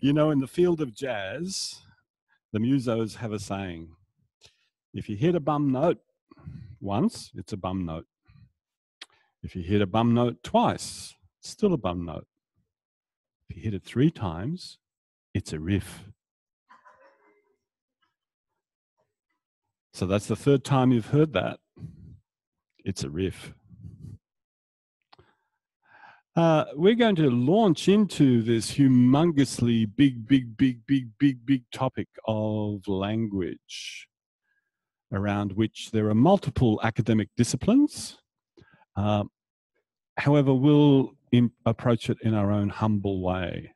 You know, in the field of jazz, the musos have a saying: if you hit a bum note once, it's a bum note. If you hit a bum note twice, it's still a bum note. If you hit it 3 times, it's a riff. So that's the 3rd time you've heard that. It's a riff. We're going to launch into this humongously big topic of language, around which there are multiple academic disciplines. However, we'll approach it in our own humble way,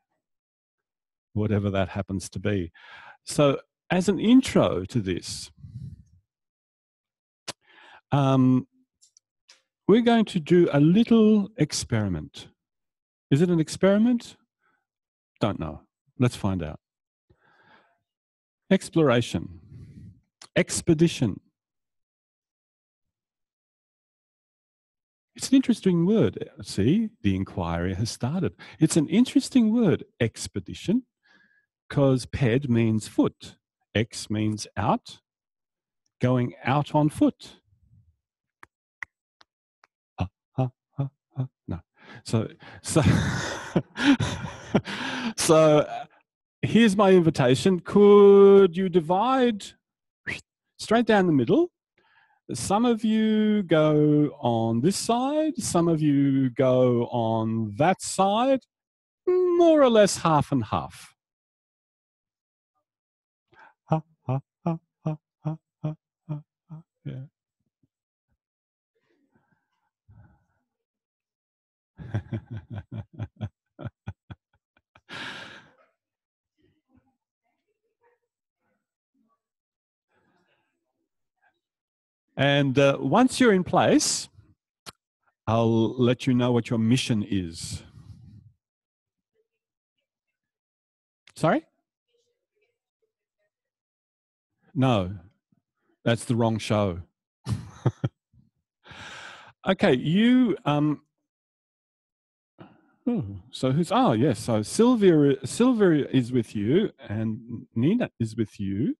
whatever that happens to be. So, as an intro to this, we're going to do a little experiment. Is it an experiment? Don't know. Let's find out. Exploration. Expedition. It's an interesting word. See, the inquiry has started. It's an interesting word, expedition, because ped means foot. Ex means out. Going out on foot. No. So here's my invitation. Could you divide straight down the middle? Some of you go on this side, some of you go on that side, more or less half and half. Yeah. And once you're in place, I'll let you know what your mission is. Sorry? No, that's the wrong show. Okay, you. So who's? Oh, yes. So Sylvia is with you, and Nina is with you.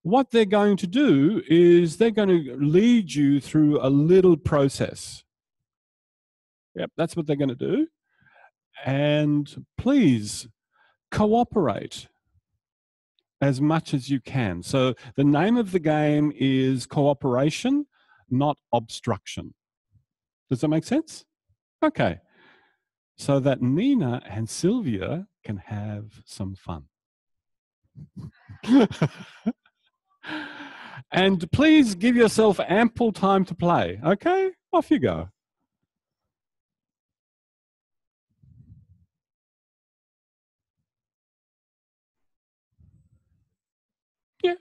What they're going to do is they're going to lead you through a little process. Yep, that's what they're going to do. And please cooperate as much as you can. So the name of the game is cooperation, not obstruction. Does that make sense? Okay. So that Nina and Sylvia can have some fun. And please give yourself ample time to play. Okay? Off you go. Yeah.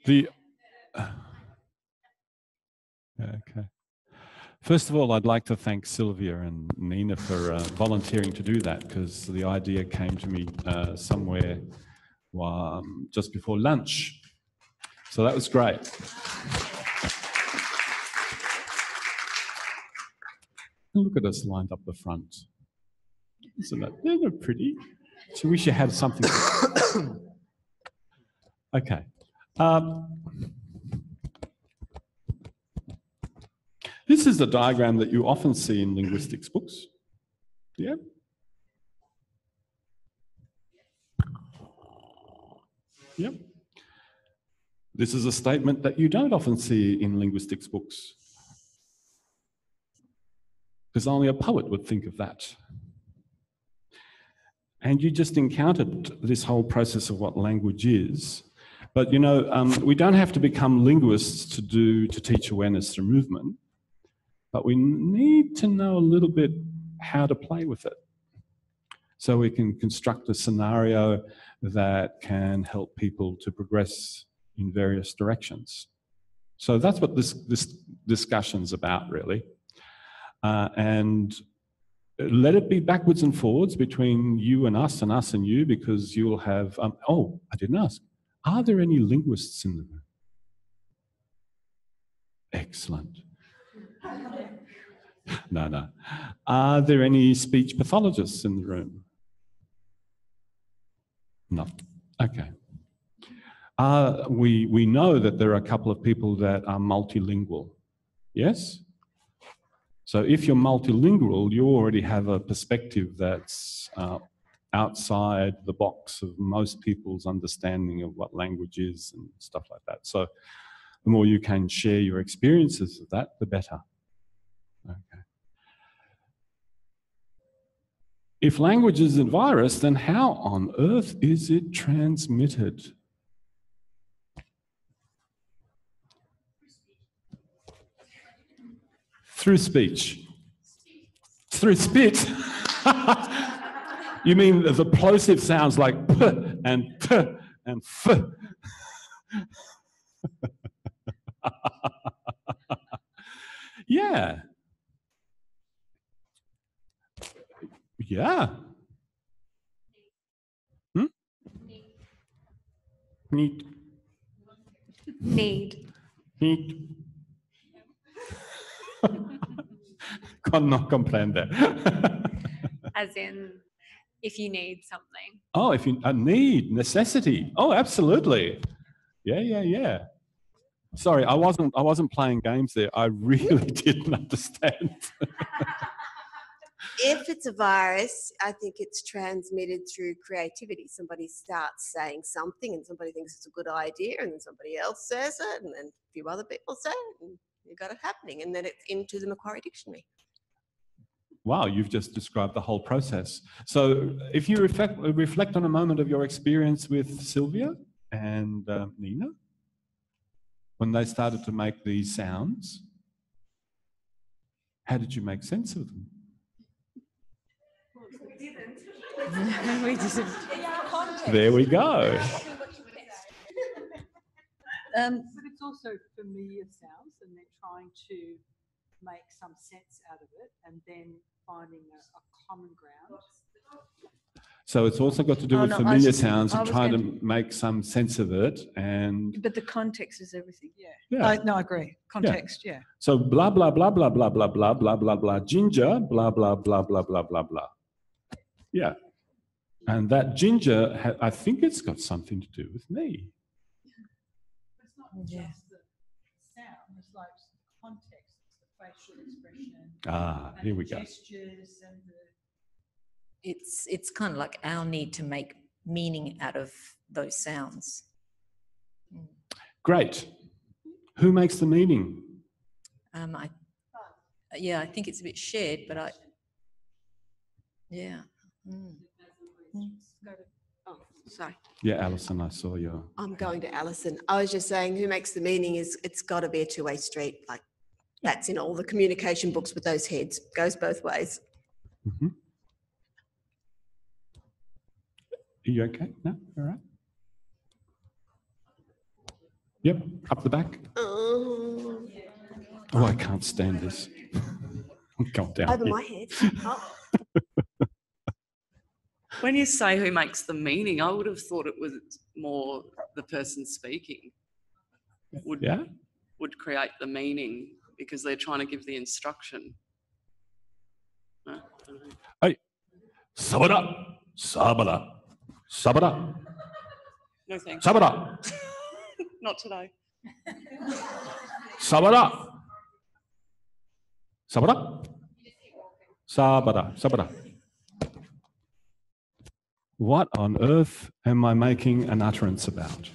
The okay. First of all, I'd like to thank Sylvia and Nina for volunteering to do that, because the idea came to me somewhere just before lunch. So that was great. Look at us lined up the front. Isn't that, they're pretty. So we should have something. Okay. This is a diagram that you often see in linguistics books. Yeah. Yep. This is a statement that you don't often see in linguistics books, because only a poet would think of that. And you just encountered this whole process of what language is. But you know, we don't have to become linguists to teach awareness through movement, but we need to know a little bit how to play with it, so we can construct a scenario that can help people to progress in various directions. So that's what this discussion's about, really. And let it be backwards and forwards between you and us and you, because you'll have, oh, I didn't ask. Are there any linguists in the room? Excellent. No. Are there any speech pathologists in the room? No. Okay. We know that there are a couple of people that are multilingual. Yes? So if you're multilingual, you already have a perspective that's outside the box of most people's understanding of what language is and stuff like that. So the more you can share your experiences of that, the better. Okay. If language is a virus, then how on earth is it transmitted? Through speech. Through spit. You mean the plosive sounds like p and t and f. Yeah. Yeah. Hmm? Need. Need. No comprende. As in, if you need something. Oh, if you need, necessity. Oh, absolutely. Yeah. Sorry, I wasn't playing games there. I really didn't understand. If it's a virus, I think it's transmitted through creativity. Somebody starts saying something and somebody thinks it's a good idea, and then somebody else says it, and then a few other people say it, and you've got it happening, and then it's into the Macquarie Dictionary. Wow, you've just described the whole process. So if you reflect on a moment of your experience with Sylvia and Nina, when they started to make these sounds, how did you make sense of them? We didn't. We didn't. There we go. But it's also familiar sounds, and they're trying to make some sense out of it, and then finding a common ground. So it's also got to do with familiar sounds and trying to make some sense of it. And but the context is everything. Yeah. I agree. Context, yeah. So blah blah blah blah blah blah blah blah blah blah ginger blah blah blah blah blah blah blah. Yeah. And that ginger, I think it's got something to do with me. It's not just the sound, it's like the context, the facial expression. Here we go. Gestures and the... It's kind of like our need to make meaning out of those sounds. Great. Who makes the meaning? I think it's a bit shared, but yeah. Oh, sorry. Yeah, Alison, I saw you. I'm going to Alison. I was just saying, who makes the meaning is it's got to be a two-way street. Like that's in all the communication books with those heads. Goes both ways. Mm-hmm. Are you okay? No? All right. Yep, up the back. Oh, I can't stand this. I'm going down over here. my head. Oh. When you say who makes the meaning, I would have thought it was more the person speaking would create the meaning because they're trying to give the instruction. No, I don't know. Hey, sabada, sabada, sabada, No thanks. sabada, Not today. sabada, sabada, sabada, sabada. What on earth am I making an utterance about?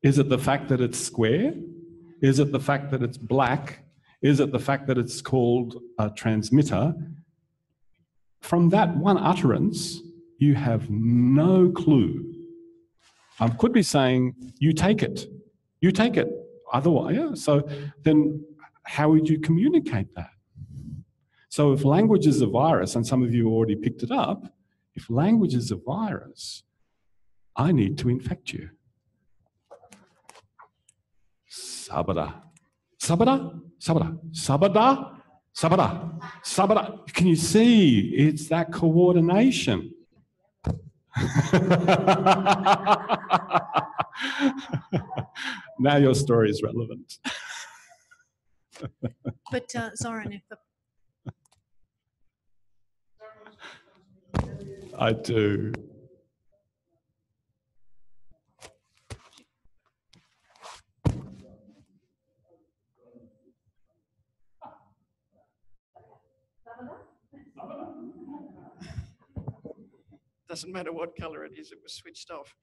Is it the fact that it's square? Is it the fact that it's black? Is it the fact that it's called a transmitter? From that one utterance, you have no clue. I could be saying, you take it. You take it. Otherwise, yeah. So then how would you communicate that? So if language is a virus, and some of you already picked it up, if language is a virus, I need to infect you. Sabada. Sabada, sabada, sabada, sabada, sabada. Can you see? It's that coordination. Now your story is relevant. But Zoran, if the I do. Doesn't matter what colour it is, it was switched off.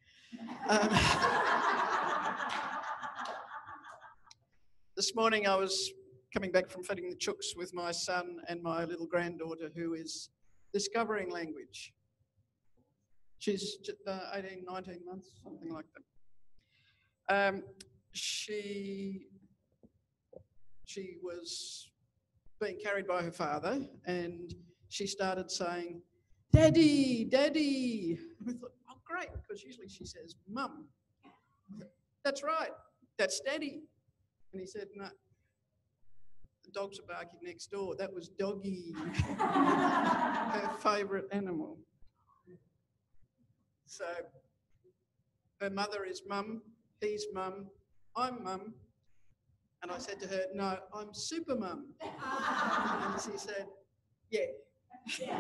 This morning I was coming back from feeding the chooks with my son and my little granddaughter who is discovering language. She's 18, 19 months, something like that. She was being carried by her father and she started saying, "Daddy, Daddy." And we thought, oh, great, because usually she says, "Mum." "That's right, that's Daddy." And he said, "No, the dogs are barking next door. That was Doggy," her favourite animal. So her mother is Mum, he's Mum, I'm Mum. And I said to her, "No, I'm Super Mum." And she said, "Yeah." Yeah,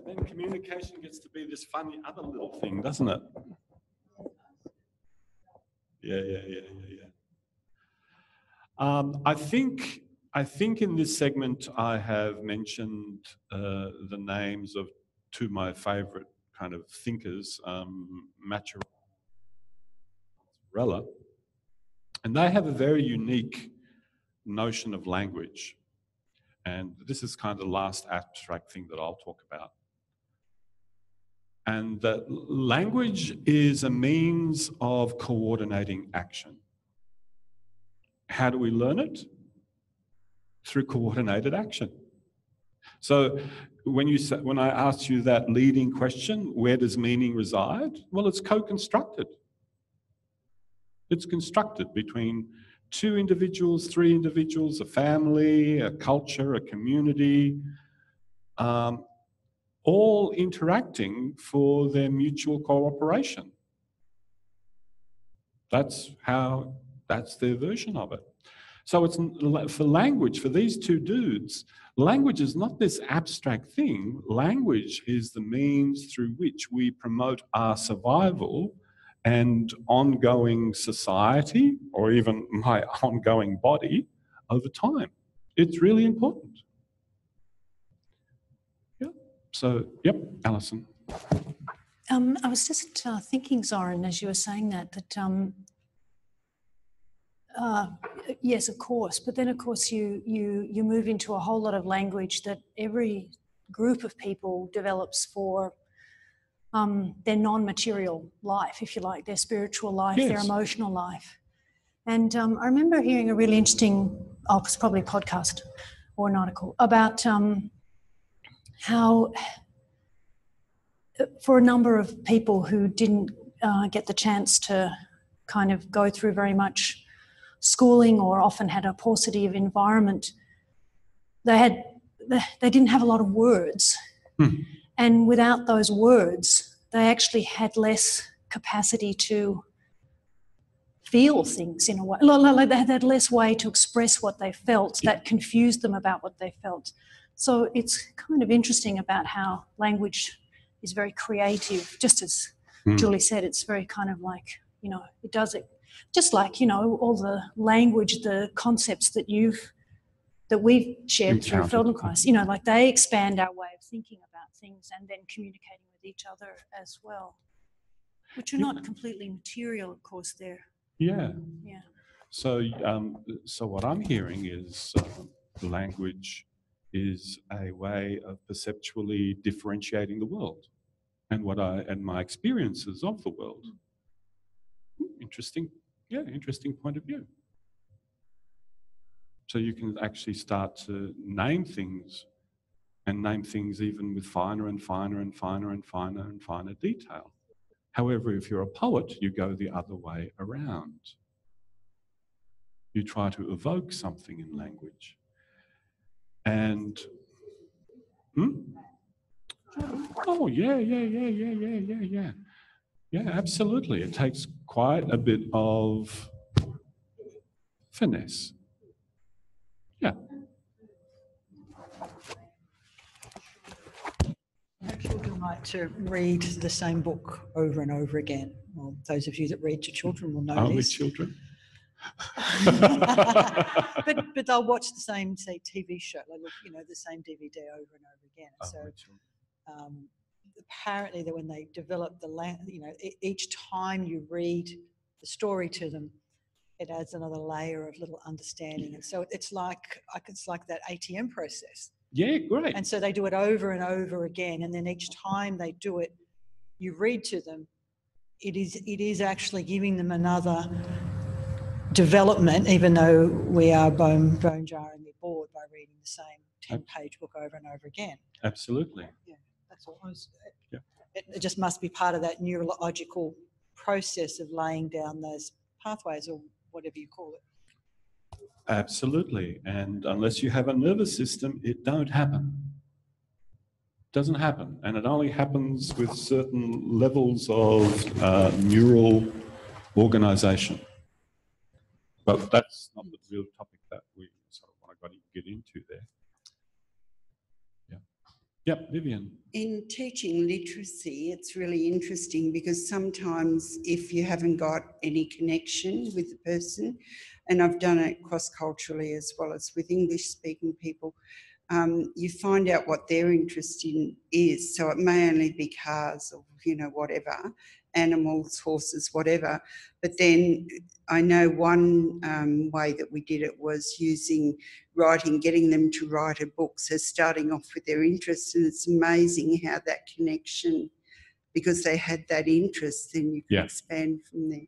then communication gets to be this funny other little thing, doesn't it? Yeah. I think in this segment I have mentioned the names of two of my favourite kind of thinkers, Machiavelli, and they have a very unique notion of language. And this is kind of the last abstract thing that I'll talk about. And that language is a means of coordinating action. How do we learn it? Through coordinated action. So when I asked you that leading question, where does meaning reside? Well, it's co-constructed. It's constructed between two individuals, three individuals, a family, a culture, a community, all interacting for their mutual cooperation. That's their version of it. So it's for language, for these two dudes, language is not this abstract thing. Language is the means through which we promote our survival and ongoing society, or even my ongoing body over time. It's really important. Yeah. So, yep, Alison. I was just thinking, Zoran, as you were saying that yes, of course, but then of course you move into a whole lot of language that every group of people develops for their non-material life, if you like, their spiritual life, their Yes. emotional life. And I remember hearing a really interesting, it's probably a podcast or an article, about how for a number of people who didn't get the chance to kind of go through very much schooling or often had a paucity of environment, they didn't have a lot of words. And without those words, they actually had less capacity to feel things in a way. Like they had less way to express what they felt. That confused them about what they felt. So it's kind of interesting about how language is very creative. Just as Julie said, it's very kind of like, you know, it does it just like, you know, all the language, the concepts that we've shared through Feldenkrais, you know, like they expand our way of thinking about things and then communicating with each other as well, which are not completely material, of course. They're Yeah. yeah. So, so what I'm hearing is language is a way of perceptually differentiating the world, and my experiences of the world. Interesting. Yeah, interesting point of view. So you can actually start to name things, and name things even with finer and finer and finer and finer and finer detail. However, if you're a poet, you go the other way around. You try to evoke something in language. And, oh, yeah. Yeah, absolutely. It takes quite a bit of finesse. Yeah. Children like to read the same book over and over again. Well, those of you that read to children will know Only this. children. but they'll watch the same, say, TV show, like, you know, the same DVD over and over again. So apparently that when they develop you know, each time you read the story to them, it adds another layer of little understanding. And so it's like that ATM process. Yeah, great. And so they do it over and over again. And then each time they do it, you read to them, it is actually giving them another development, even though we are bone jarringly bored by reading the same 10-page book over and over again. Absolutely. Yeah, that's all. It just must be part of that neurological process of laying down those pathways, or whatever you call it. Absolutely. And unless you have a nervous system, it don't happen. Doesn't happen. And it only happens with certain levels of neural organization. But that's not the real topic that we sort of want to get into there. Yeah. Yep, Vivian. In teaching literacy, it's really interesting because sometimes if you haven't got any connection with the person, and I've done it cross-culturally as well as with English-speaking people, you find out what their interest in is. So it may only be cars or, you know, whatever, animals, horses, whatever. But then I know one way that we did it was using writing, getting them to write a book. So starting off with their interest, and it's amazing how that connection, because they had that interest, then you can expand from there.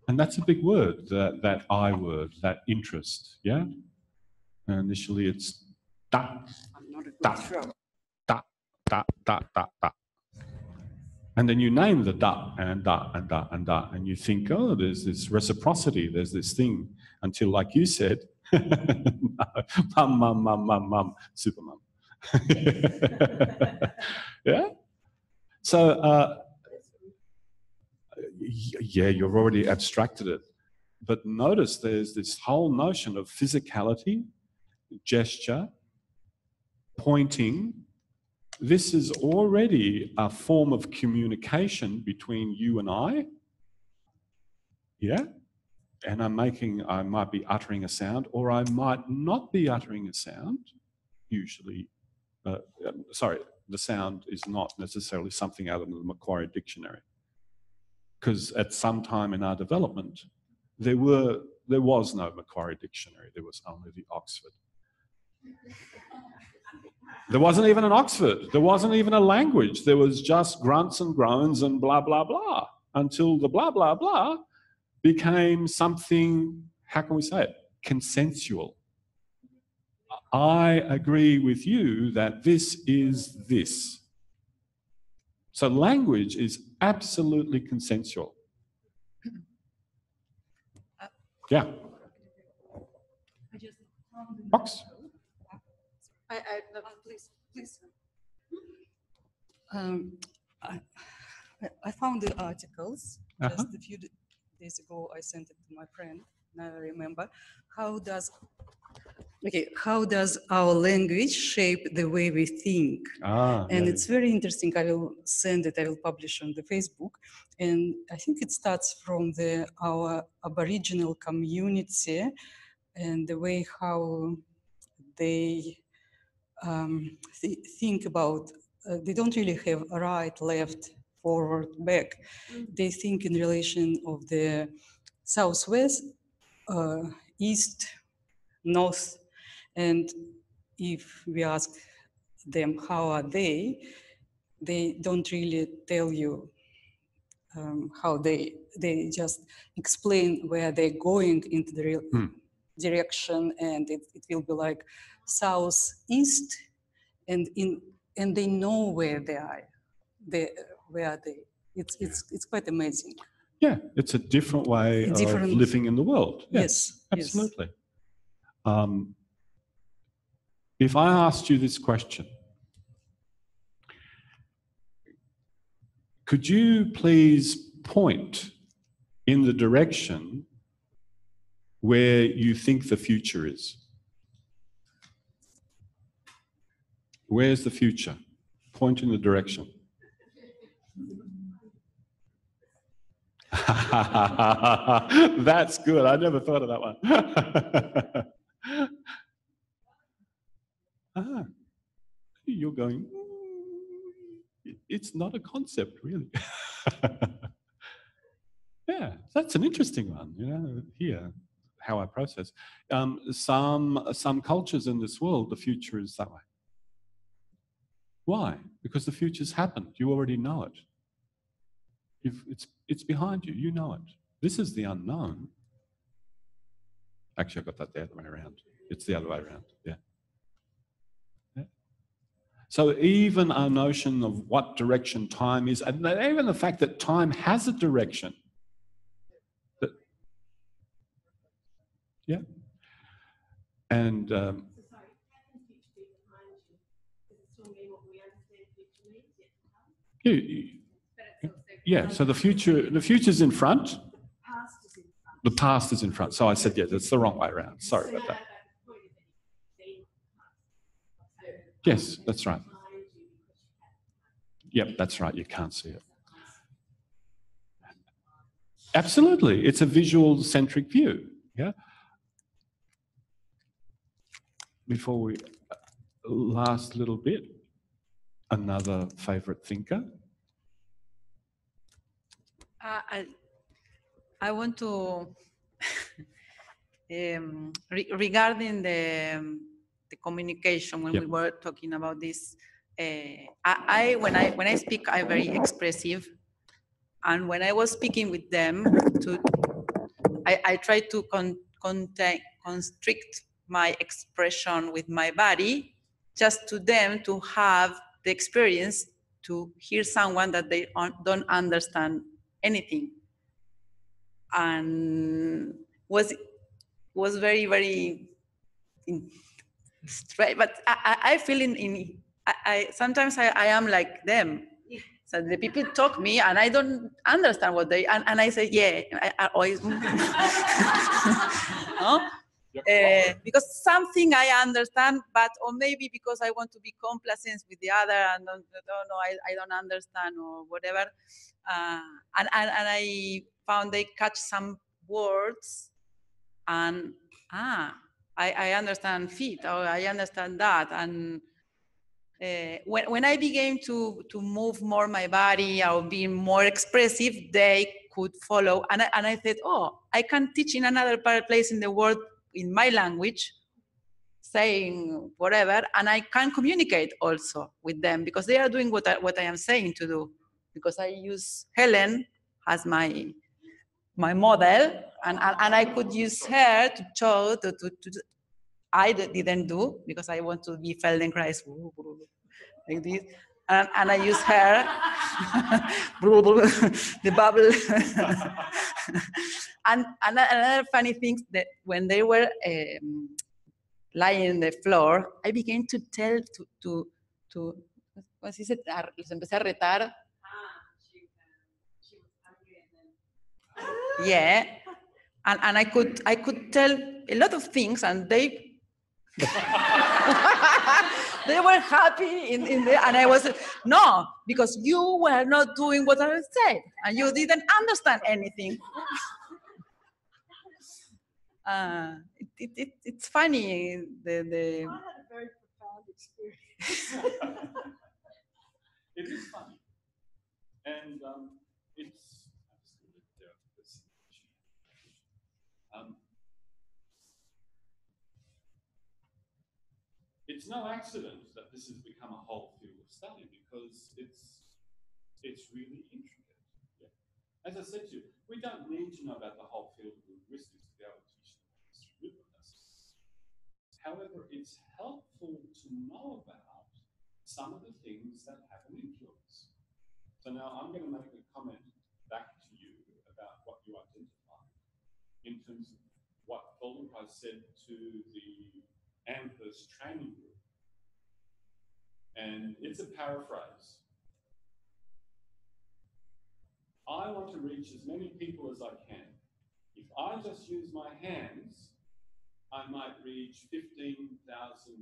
And that's a big word, that I word, that interest, yeah? And initially it's da, da, da, da, da, da, da. And then you name the da and da and da and da, and you think, oh, there's this reciprocity, there's this thing, until, like you said, mum, super mum. Yeah? So, yeah, you've already abstracted it. But notice there's this whole notion of physicality, gesture, pointing. This is already a form of communication between you and I. Yeah? And I might be uttering a sound, or I might not be uttering a sound, usually. Sorry, the sound is not necessarily something out of the Macquarie Dictionary. Because at some time in our development, there was no Macquarie Dictionary, there was only the Oxford. There wasn't even an Oxford. There wasn't even a language. There was just grunts and groans and blah, blah, blah, until the blah, blah, blah became something, how can we say it, consensual. I agree with you that this is this. So language is absolutely consensual. Yeah. Box. No, please. I found the articles just a few days ago. I sent it to my friend. Now I remember. How does our language shape the way we think? And it's very interesting. I will send it. I will publish on the Facebook. And I think it starts from our Aboriginal community and the way how they think about. They don't really have a right, left, forward, back. They think in relation of the southwest, east, north. And if we ask them how are they don't really tell you how they just explain where they're going into the real direction, and it will be like southeast, and they know where they are. It's quite amazing. Yeah, it's a different way of living in the world. Yes, absolutely. If I asked you this question, could you please point in the direction where you think the future is? Where's the future? Point in the direction. That's good. I never thought of that one. You're going, it's not a concept, really. Yeah, that's an interesting one, you know, here, how I process. Some cultures in this world, the future is that way. Why? Because the future's happened. You already know it. It's behind you. You know it. This is the unknown. Actually, I got that the other way around. It's the other way around. Yeah. So even our notion of what direction time is, and even the fact that time has a direction. Yeah. And yeah, so the future's in front. The past is in front. So I said, yeah, that's the wrong way around. Sorry about that. Yes, that's right. Yep, that's right. You can't see it. Absolutely. It's a visual-centric view. Yeah. Before we last little bit, another favorite thinker. I want to regarding the communication when we were talking about this. When I speak, I'm very expressive, and when I was speaking with them, I try to constrict my expression with my body, just to them to have the experience to hear someone that they don't understand anything, and was very, very straight. But I feel sometimes I am like them. So the people talk me and I don't understand what they, and I say, yeah, I always, no? Because something I understand, but, or maybe because I want to be complacent with the other and don't know, I don't understand or whatever. And I found they catch some words and, I understand feet, or I understand that. And when I began to move more my body or be more expressive, they could follow. And I said, oh, I can teach in another place in the world in my language. saying whatever, and I can communicate also with them because they are doing what I am saying to do. Because I use Helen as my model, and I could use her to show I didn't do because I want to be Feldenkrais like this, and I use her the bubble. And another funny thing that when they were lying on the floor, I began to tell to ¿cómo se dice? Les empecé a retar. Yeah, and I could tell a lot of things, and they they were happy in there, and I was no, because you were not doing what I said, and you didn't understand anything. It's funny. I had a very profound experience. It is funny, and it's no accident that this has become a whole field of study because it's really intricate. Yeah. As I said to you, we don't need to know about the whole field of linguistics to be able to teach linguistics. However, it's helpful to know about some of the things that have an influence. So now I'm going to make a comment back to you about what you identified in terms of what Feldenkrais said to the Amherst training group. And it's a paraphrase. I want to reach as many people as I can. If I just use my hands, I might reach 15,000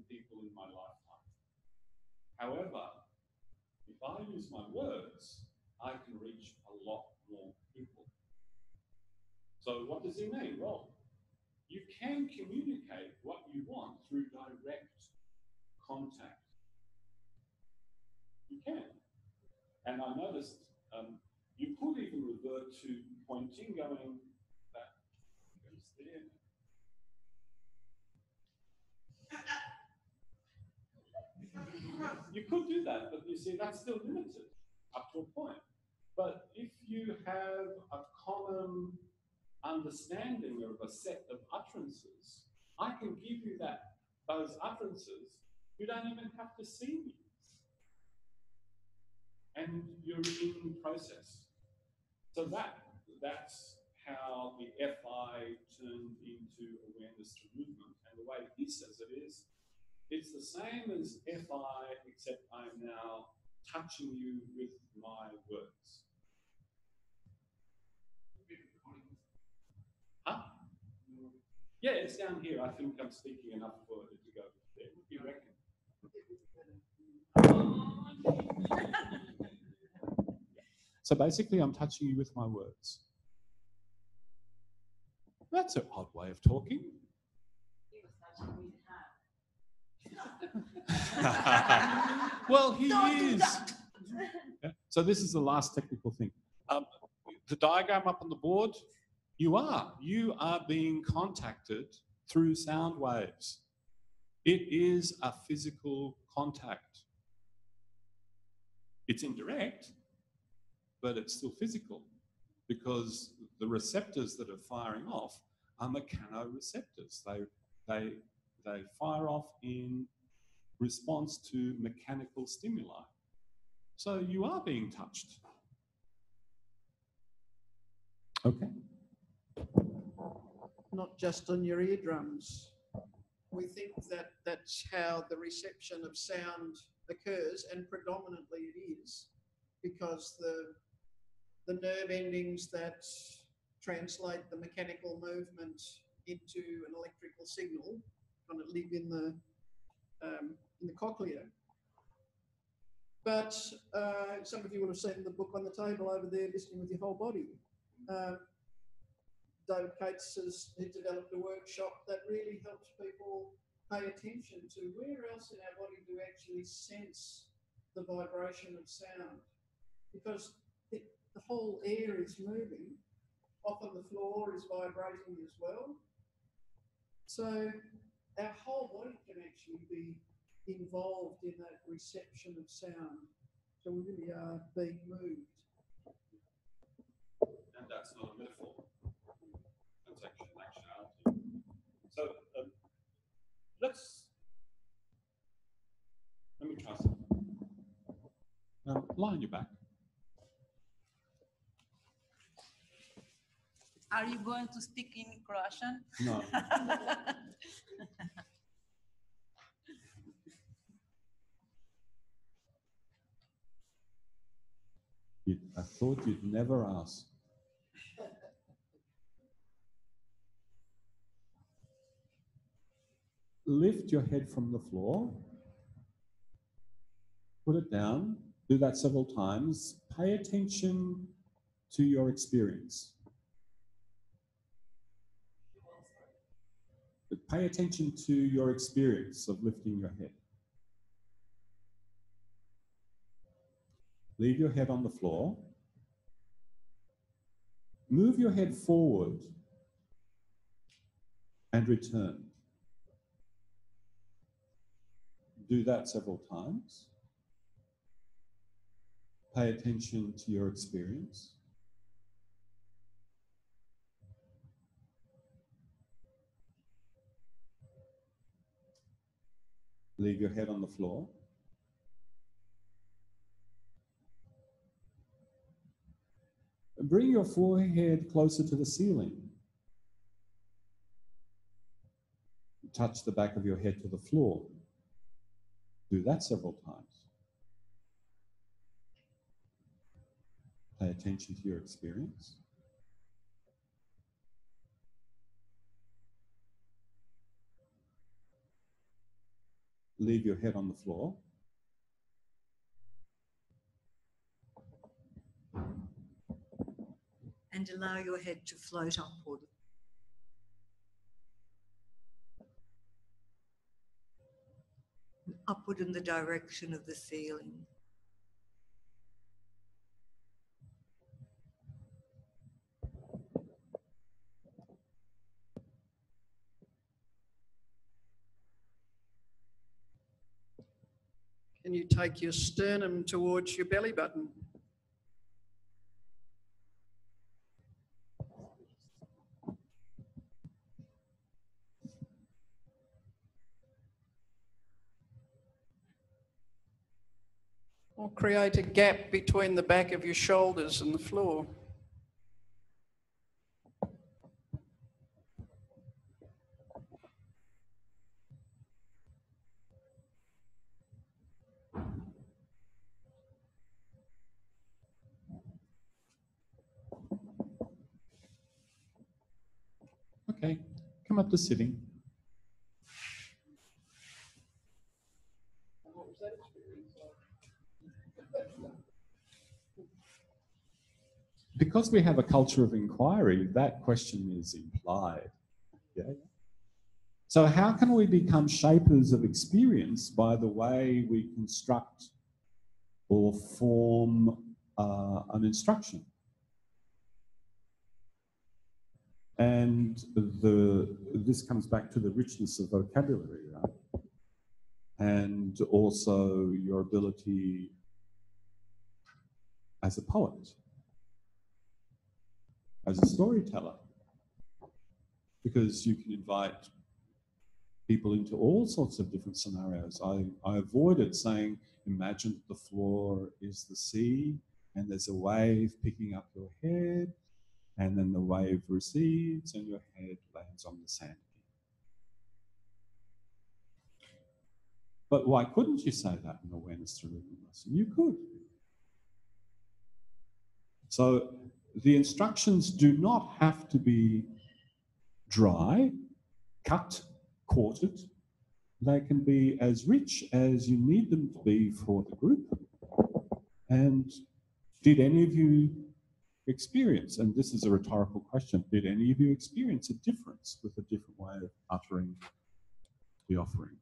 people in my lifetime. However, if I use my words, I can reach a lot more people. So what does he mean? Well, you can communicate what you want through direct contact. You can. And I noticed you could even revert to pointing, going, that goes there. You could do that, but you see, that's still limited up to a point. But if you have a common understanding of a set of utterances, I can give you those utterances. You don't even have to see me. And you're in the process. So that's how the FI turned into awareness to movement. And the way he says it is, it's the same as FI, except I'm now touching you with my words. Huh? Yeah, it's down here. I think I'm speaking enough for it to go there. What do you reckon? So basically, I'm touching you with my words. That's an odd way of talking. Well, he is. Yeah. So this is the last technical thing. The diagram up on the board, you are being contacted through sound waves. It is a physical contact. It's indirect, but it's still physical because the receptors that are firing off are mechanoreceptors. They fire off in response to mechanical stimuli. So you are being touched. Okay. Not just on your eardrums. We think that that's how the reception of sound occurs, and predominantly it is, because the nerve endings that translate the mechanical movement into an electrical signal kind of live in the cochlea. But some of you would have seen the book on the table over there, Listening with Your Whole Body. David Cates has developed a workshop that really helps people pay attention to where else in our body do we actually sense the vibration of sound. Because the whole air is moving. Often the floor is vibrating as well. So our whole body can actually be involved in that reception of sound. So we really are being moved. And that's not a metaphor. That's actuality. So let me try something. Lie on your back. Are you going to speak in Croatian? No. I thought you'd never ask. Lift your head from the floor. Put it down. Do that several times. Pay attention to your experience. But pay attention to your experience of lifting your head. Leave your head on the floor. Move your head forward and return. Do that several times. Pay attention to your experience. Leave your head on the floor. Bring your forehead closer to the ceiling. Touch the back of your head to the floor. Do that several times. Pay attention to your experience. Leave your head on the floor. And allow your head to float upward. Upward in the direction of the ceiling. Can you take your sternum towards your belly button? Or create a gap between the back of your shoulders and the floor. Okay, come up to sitting. Because we have a culture of inquiry, that question is implied. Yeah. So how can we become shapers of experience? By the way we construct or form an instruction. And this comes back to the richness of vocabulary, right? And also your ability as a poet, as a storyteller, because you can invite people into all sorts of different scenarios. I avoided saying, imagine that the floor is the sea and there's a wave picking up your head, and then the wave recedes and your head lands on the sand. But why couldn't you say that in awareness through rhythm lesson? You could. So the instructions do not have to be dry, cut, quartered. They can be as rich as you need them to be for the group. And did any of you experience, and this is a rhetorical question, did any of you experience a difference with a different way of uttering the offering?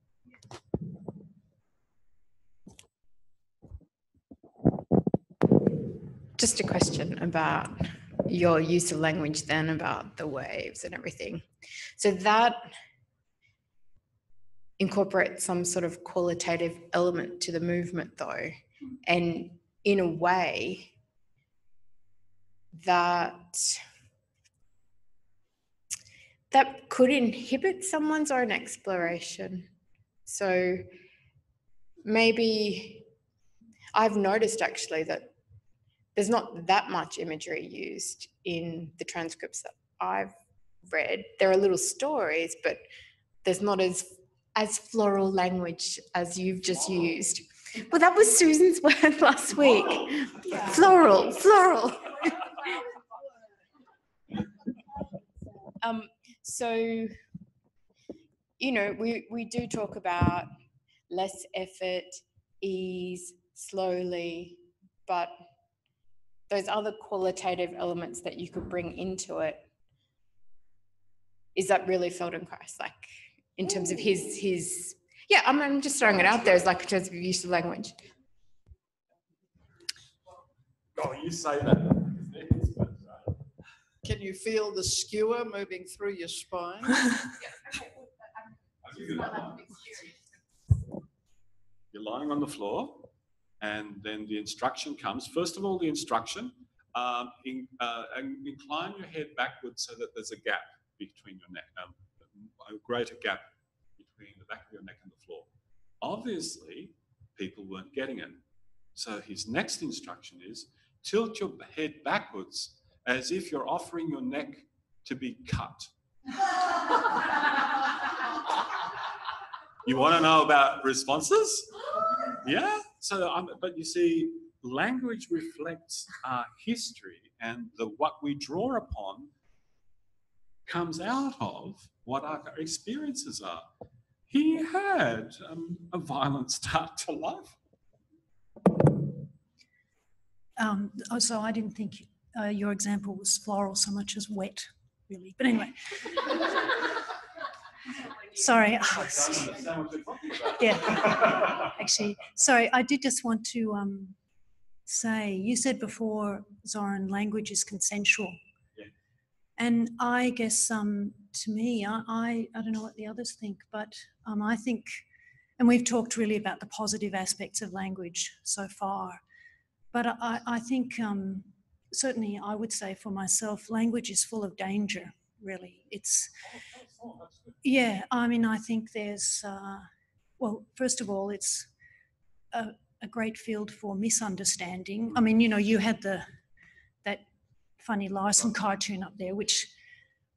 Just a question about your use of language then about the waves and everything. So that incorporate some sort of qualitative element to the movement though, and in a way that could inhibit someone's own exploration. So maybe I've noticed actually that there's not that much imagery used in the transcripts that I've read. There are little stories, but there's not as floral language as you've just used. Well, that was Susan's word last week. Floral. So, you know, we do talk about less effort, ease, slowly, but those other qualitative elements that you could bring into it, is that really Feldenkrais, like in terms of his yeah, I'm just throwing it out there as like in terms of use of language. Oh, you say that. Can you feel the skewer moving through your spine? You're lying on the floor, and then the instruction comes. First of all, the instruction, incline your head backwards so that there's a gap between your neck, a greater gap between the back of your neck and the floor. Obviously, people weren't getting it. So his next instruction is tilt your head backwards as if you're offering your neck to be cut. You want to know about responses? Yeah. So, but you see, language reflects our history, and what we draw upon comes out of what our experiences are. He had a violent start to life. So I didn't think your example was floral so much as wet, really. But anyway. Sorry. Yeah. Actually, sorry, I did just want to say, you said before, Zoran, language is consensual. Yeah. And I guess to me, I don't know what the others think, but I think, and we've talked really about the positive aspects of language so far, but I think certainly I would say for myself, language is full of danger, really. It's, yeah, I mean, I think there's, well, first of all, it's a great field for misunderstanding. I mean, you know, you had that funny Larson cartoon up there,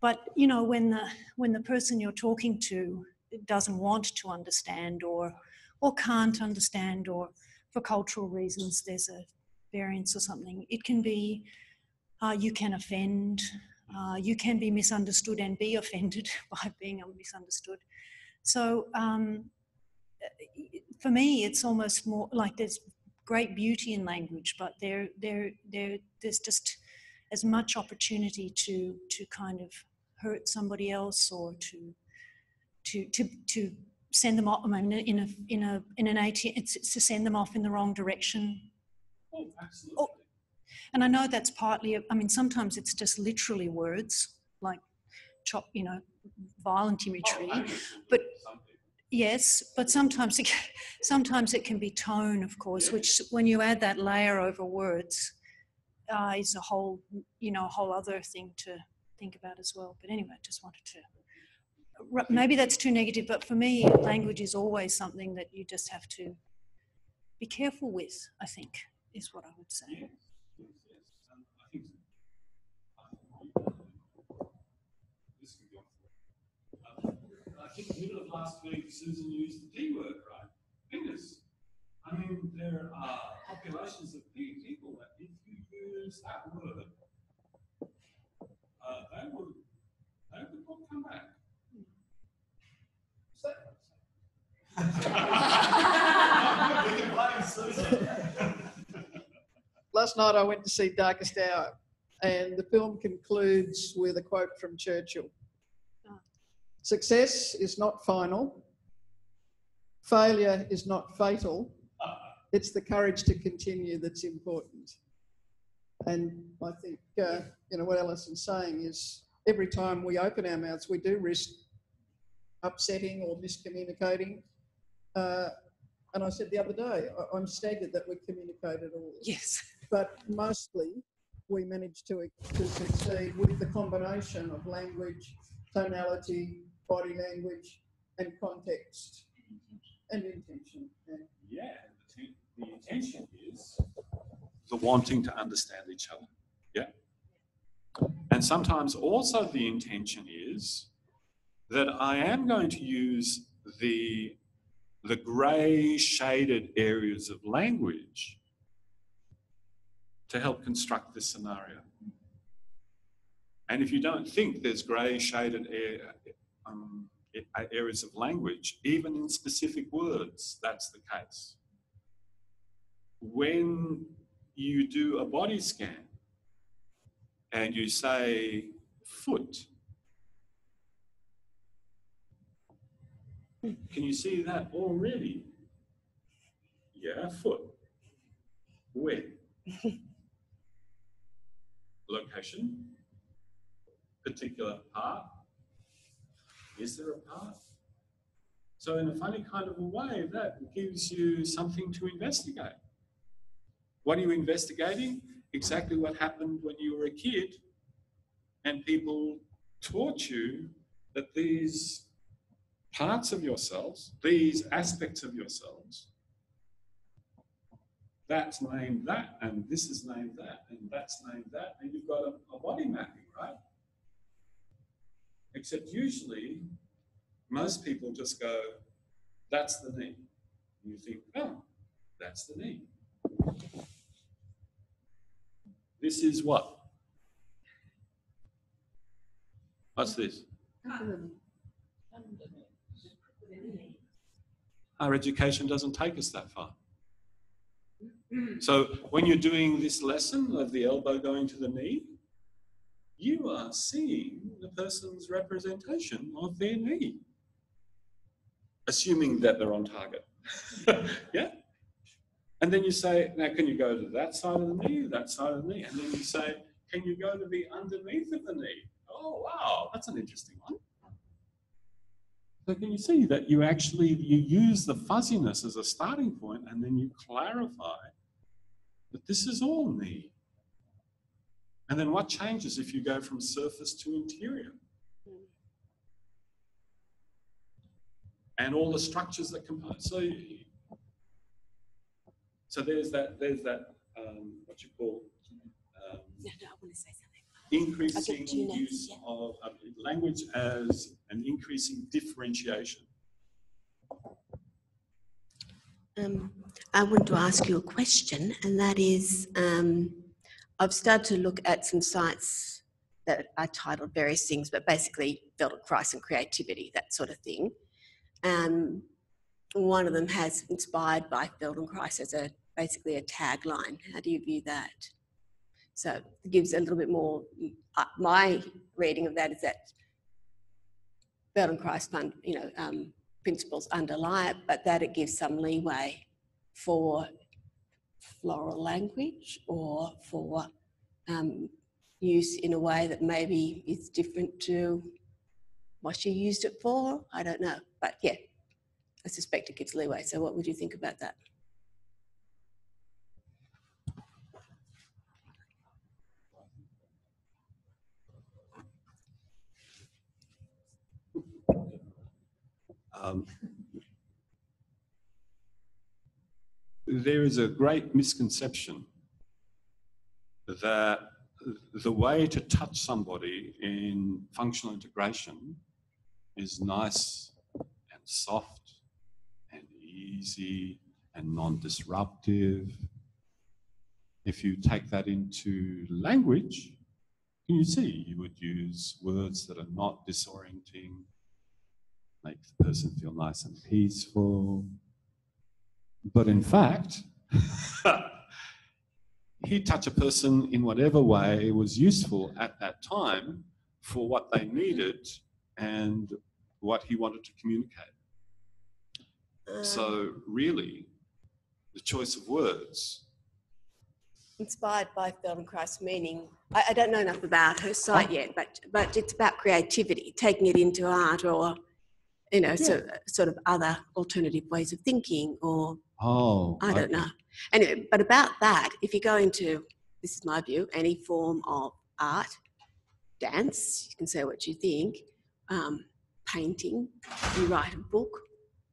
but you know, when the person you're talking to doesn't want to understand or can't understand, or for cultural reasons there's a variance or something, it can be, you can offend, you can be misunderstood and be offended by being misunderstood. So for me, it's almost more like there's great beauty in language, but there's just as much opportunity to kind of hurt somebody else, or to send them off. I mean, in an ATM, it's to send them off in the wrong direction. Oh, absolutely. And I know that's partly, I mean, sometimes it's just literally words, like violent imagery, but yes, but sometimes it can be tone, of course, which when you add that layer over words is a whole other thing to think about as well. But anyway, I just wanted to, maybe that's too negative, but for me, language is always something that you just have to be careful with, I think, is what I would say. Yes. I think in the middle of last week, Susan used the D word, right? Penis. I mean, there are populations of people that if you use that word, they would not come back. Last night I went to see Darkest Hour, and the film concludes with a quote from Churchill. Success is not final. Failure is not fatal. It's the courage to continue that's important. And I think, what Alison's saying is every time we open our mouths, we do risk upsetting or miscommunicating. And I said the other day, I'm staggered that we communicate at all. Yes. But mostly we managed to succeed with the combination of language, tonality, body language, and context and intention. Yeah, the intention is the wanting to understand each other. Yeah. And sometimes also the intention is that I am going to use the grey shaded areas of language to help construct this scenario. And if you don't think there's grey shaded areas of language, even in specific words, that's the case. When you do a body scan and you say foot, can you see that already? Yeah, foot. Where? Location? Particular part? Is there a part? So in a funny kind of a way, that gives you something to investigate. What are you investigating? Exactly what happened when you were a kid and people taught you that these parts of yourselves, these aspects of yourselves, that's named that, and this is named that, and that's named that, and you've got a body mapping, right? Except usually, most people just go, that's the knee. And you think, oh, that's the knee. This is what? What's this? Our education doesn't take us that far. So when you're doing this lesson of the elbow going to the knee, you are seeing the person's representation of their knee, assuming that they're on target. Yeah? And then you say, now can you go to that side of the knee, that side of the knee? And then you say, can you go to the underneath of the knee? Oh, wow, that's an interesting one. So can you see that you use the fuzziness as a starting point, and then you clarify that this is all knee. And then what changes if you go from surface to interior? And all the structures that compose. So there's that what you call I want to say something. Increasing use of language as an increasing differentiation. I want to ask you a question, and that is, I've started to look at some sites that I titled various things, but basically Feldenkrais and creativity, that sort of thing. One of them has inspired by Feldenkrais as basically a tagline. How do you view that? So it gives a little bit more, my reading of that is that Feldenkrais principles underlie it, but that it gives some leeway for floral language or for use in a way that maybe is different to what she used it for. I don't know, but yeah, I suspect it gives leeway. So what would you think about that? There is a great misconception that the way to touch somebody in functional integration is nice and soft and easy and non-disruptive. If you take that into language, you see you would use words that are not disorienting, make the person feel nice and peaceful. But in fact, he'd touch a person in whatever way was useful at that time for what they needed and what he wanted to communicate. So really, the choice of words. Inspired by Feldenkrais, meaning, I don't know enough about her site yet, but it's about creativity, taking it into art or You know, so sort of other alternative ways of thinking, or I don't know. Anyway, but about that, if you go into, this is my view, any form of art, dance, you can say what you think, painting, you write a book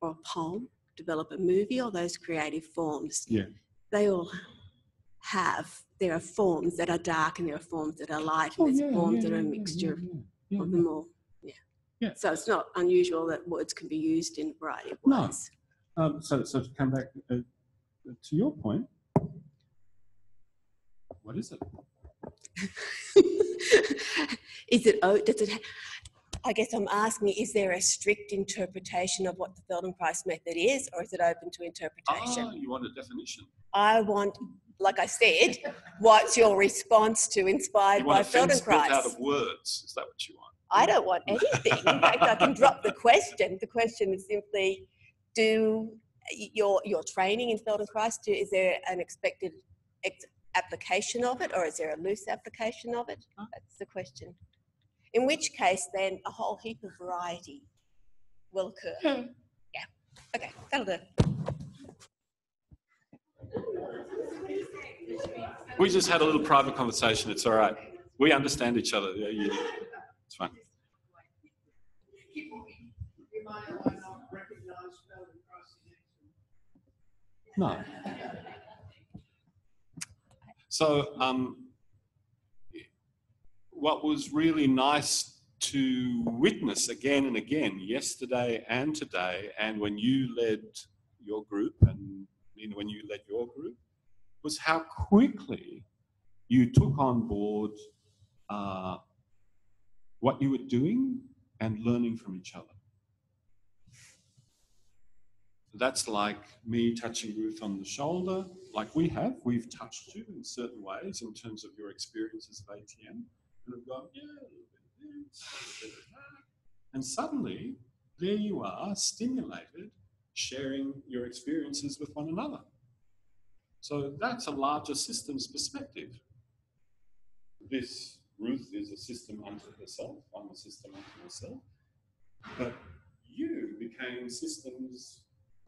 or a poem, develop a movie, all those creative forms, they all there are forms that are dark and there are forms that are light, and there's forms that are a mixture of them all. Yeah. So it's not unusual that words can be used in a variety of ways. No. So to come back to your point, what is it? I guess I'm asking, is there a strict interpretation of what the Feldenkrais method is, or is it open to interpretation? You want a definition? I want, like I said, what's your response to Inspired by Feldenkrais? You want a fence built out of words? Is that what you want? I don't want anything. In fact, I can drop the question. The question is simply, do your training in Feldenkrais, is there an expected application of it, or is there a loose application of it? That's the question. In which case, then, a whole heap of variety will occur. Yeah. Okay, that'll do. We just had a little private conversation. It's all right. We understand each other. Yeah. It's fine. No. So, what was really nice to witness again and again, yesterday and today, and when you led your group, was how quickly you took on board what you were doing and learning from each other. That's like me touching Ruth on the shoulder, like we've touched you in certain ways in terms of your experiences of ATM, and we've gone, yeah, a little bit of this, a little bit of that. And suddenly, there you are, stimulated, sharing your experiences with one another. So that's a larger systems perspective. This, Ruth is a system unto herself, I'm a system unto myself, but you became systems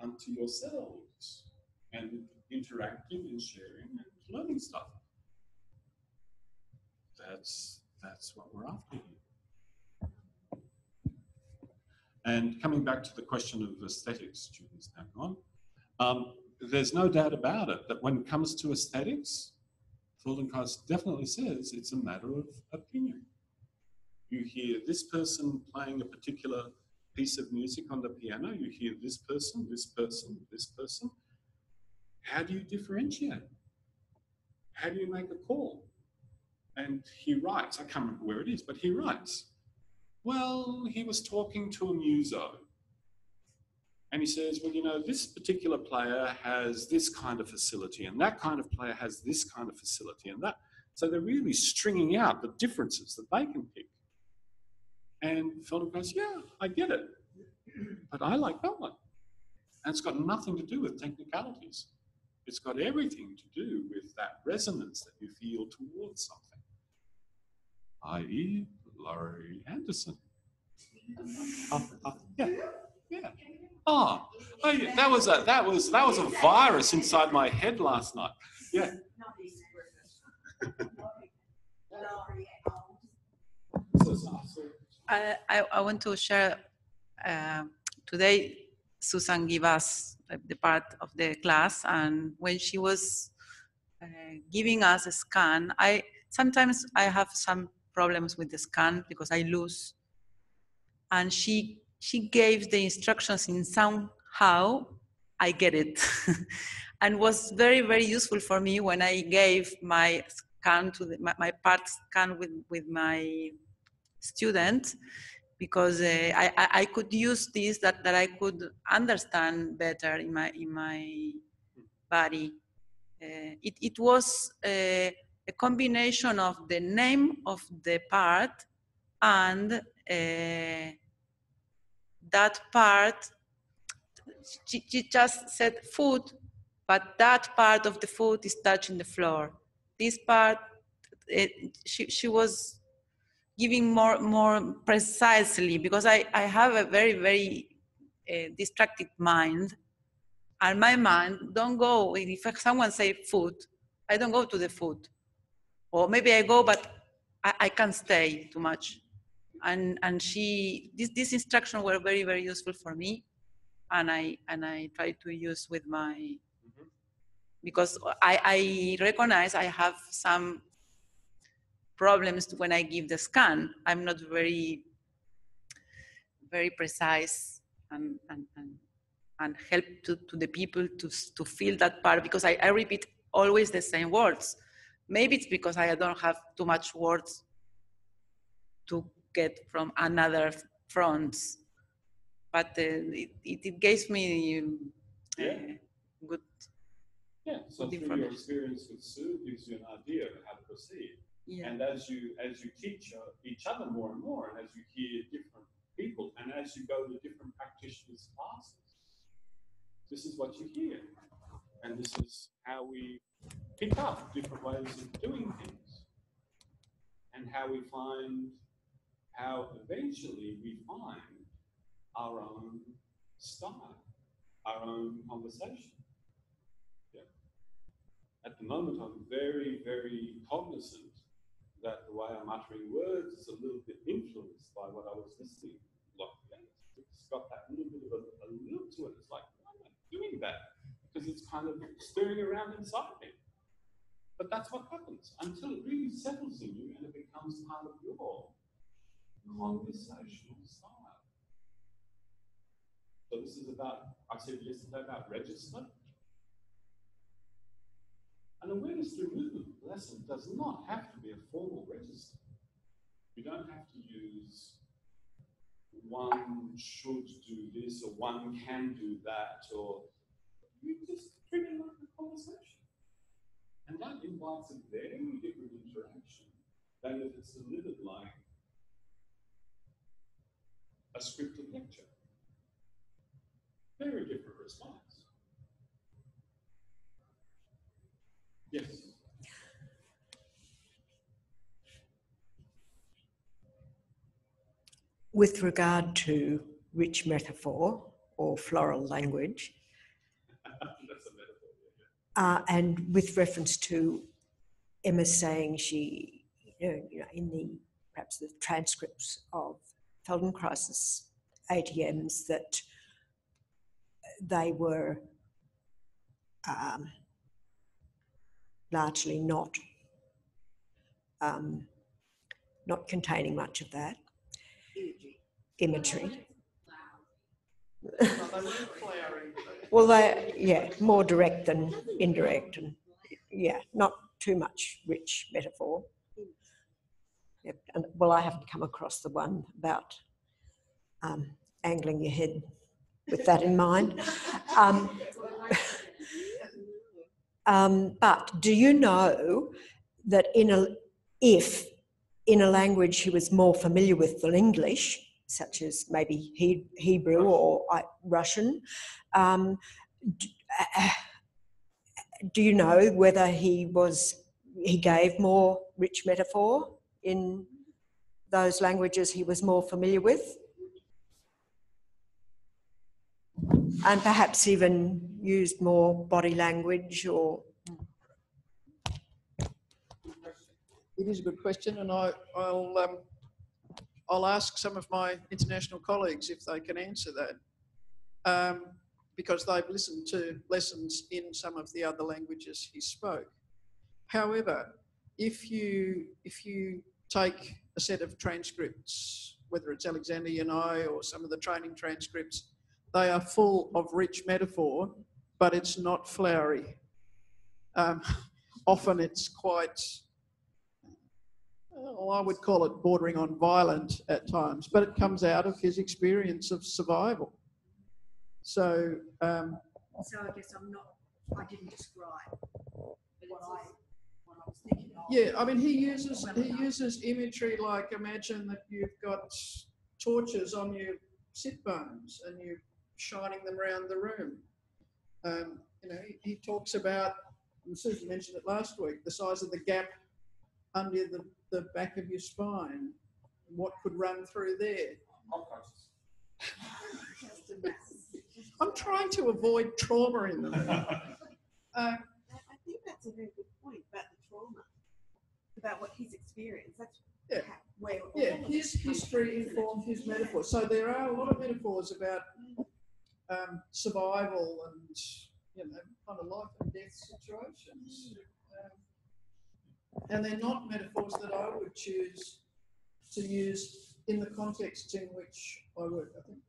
unto yourselves and interacting and sharing and learning stuff. That's what we're after here. And coming back to the question of aesthetics, Julie's now gone, there's no doubt about it that when it comes to aesthetics, Feldenkrais definitely says it's a matter of opinion. You hear this person playing a particular piece of music on the piano, you hear this person, this person, this person. How do you differentiate? How do you make a call? And he writes, I can't remember where it is, but he writes, well, he was talking to a muso. And he says, well, you know, this particular player has this kind of facility, and that kind of player has this kind of facility, and that. So they're really stringing out the differences that they can pick. And Feldenkrais, yeah, I get it, but I like that one. And it's got nothing to do with technicalities. It's got everything to do with that resonance that you feel towards something. I.e., Laurie Anderson. Yeah. Oh, that was a virus inside my head last night. Yeah. I want to share today. Susan gave us the part of the class, and when she was giving us a scan, sometimes I have some problems with the scan because I lose, and she gave the instructions in somehow I get it, and was very, very useful for me when I gave my scan to my part scan with my student, because I could use this that I could understand better in my body. It was a combination of the name of the part and that part. She just said food, but that part of the food is touching the floor. This part, she was giving more precisely, because I have a very, very distracted mind, and my mind don't go. If someone say food, I don't go to the food, or maybe I go, but I can't stay too much. And these instructions were very, very useful for me, and I try to use with my, because I recognize I have some problems when I give the scan. I'm not very precise and help to the people to feel that part, because I repeat always the same words. Maybe it's because I don't have too much words to get from another fronts, but it gives me good. Yeah, so through your experience with Sue, it gives you an idea of how to proceed. Yeah. And as you teach each other more and more, and as you hear different people, and as you go to different practitioners' classes, this is what you hear. And this is how we pick up different ways of doing things. And how we find, how eventually we find our own style, our own conversation. Yeah. At the moment, I'm very, very cognizant that the way I'm uttering words is a little bit influenced by what I was listening. It's got that little bit of a loop to it. It's like, why am I doing that? Because it's kind of stirring around inside me. But that's what happens until it really settles in you and it becomes part of your conversational style. So this is about, I said yesterday about register. An awareness through movement lesson does not have to be a formal register. You don't have to use one should do this or one can do that, or you just treat it like a conversation. And that invites a very different interaction than if it's delivered like a scripted lecture. Very different response. Yes. With regard to rich metaphor or floral language, That's a metaphor, yeah. And with reference to Emma saying she, in perhaps the transcripts of Feldenkrais ATMs, that they were largely not containing much of that imagery. Well, more direct than indirect, and not too much rich metaphor. Yep. And, well, I haven't come across the one about angling your head with that in mind. But do you know that if in a language he was more familiar with than English, such as maybe Hebrew or Russian, do you know whether he gave more rich metaphor in those languages he was more familiar with? And perhaps even used more body language or... It is a good question, and I'll ask some of my international colleagues if they can answer that, because they've listened to lessons in some of the other languages he spoke. However, if you take a set of transcripts, whether it's Alexander I or some of the training transcripts, they are full of rich metaphor, but it's not flowery. Often it's quite, well, I would call it bordering on violent at times, but it comes out of his experience of survival. So, so I guess I didn't describe what I was thinking of. Yeah, I mean, he uses imagery like, imagine that you've got torches on your sit bones and you're shining them around the room. He talks about, and Susan mentioned it last week, the size of the gap under the back of your spine, what could run through there. Cockroaches. Just a mess. I'm trying to avoid trauma in them. I think that's a very good point about the trauma, about what his experience. That's where his history informed his metaphors. So there are a lot of metaphors about survival and kind of life and death situations, and they're not metaphors that I would choose to use in the contexts in which I work. I think,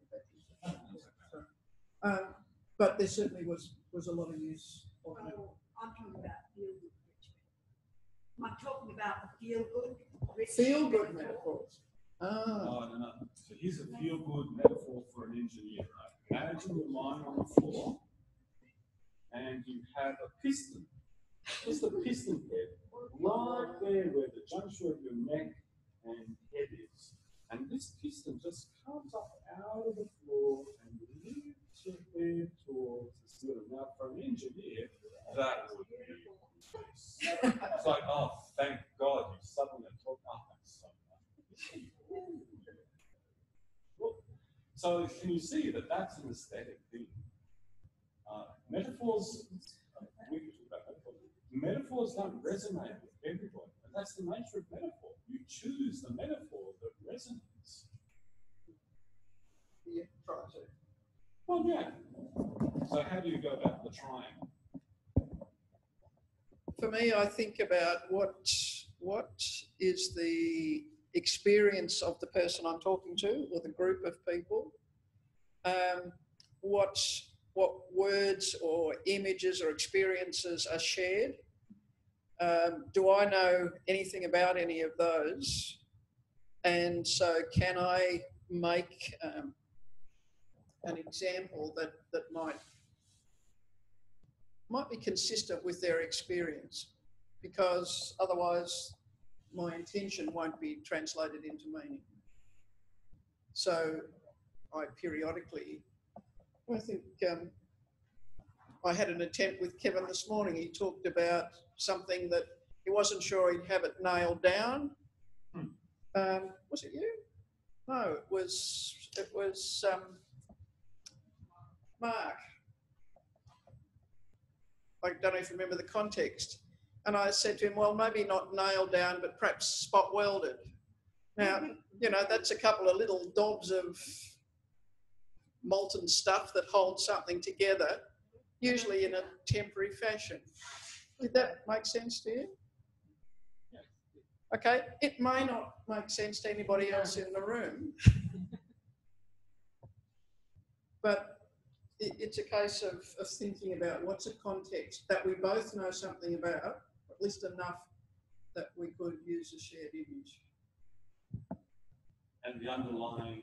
but there certainly was a lot of use of it. I'm talking about feel-good rich. I'm talking about feel-good rich. Feel-good metaphors. No. So here's a feel-good metaphor for an engineer, right? Imagine you're lying on the floor and you have a piston, just a piston head, right there where the junction of your neck and head is. And this piston just comes up out of the floor and lifts your head towards the ceiling. Now, for an engineer, that would be nice. It's like, oh, thank God you suddenly talk. Oh, that's so nice. So can you see that that's an aesthetic thing? Metaphors, metaphors don't resonate with everybody. And that's the nature of metaphor. You choose the metaphor that resonates. Yeah, try to. Well, yeah. So how do you go about the trying? For me, I think about what is the experience of the person I'm talking to or the group of people. What words or images or experiences are shared? Do I know anything about any of those? And so can I make an example that might be consistent with their experience? Because otherwise my intention won't be translated into meaning. So I periodically, I think I had an attempt with Kevin this morning. He talked about something that he wasn't sure he'd have it nailed down. Was it you? No, it was Mark. I don't know if you remember the context. And I said to him, well, maybe not nailed down, but perhaps spot welded. Now, that's a couple of little dobs of molten stuff that hold something together, usually in a temporary fashion. Did that make sense to you? Okay, it may not make sense to anybody else in the room, but it's a case of thinking about what's a context that we both know something about, at least enough that we could use a shared image. And the underlying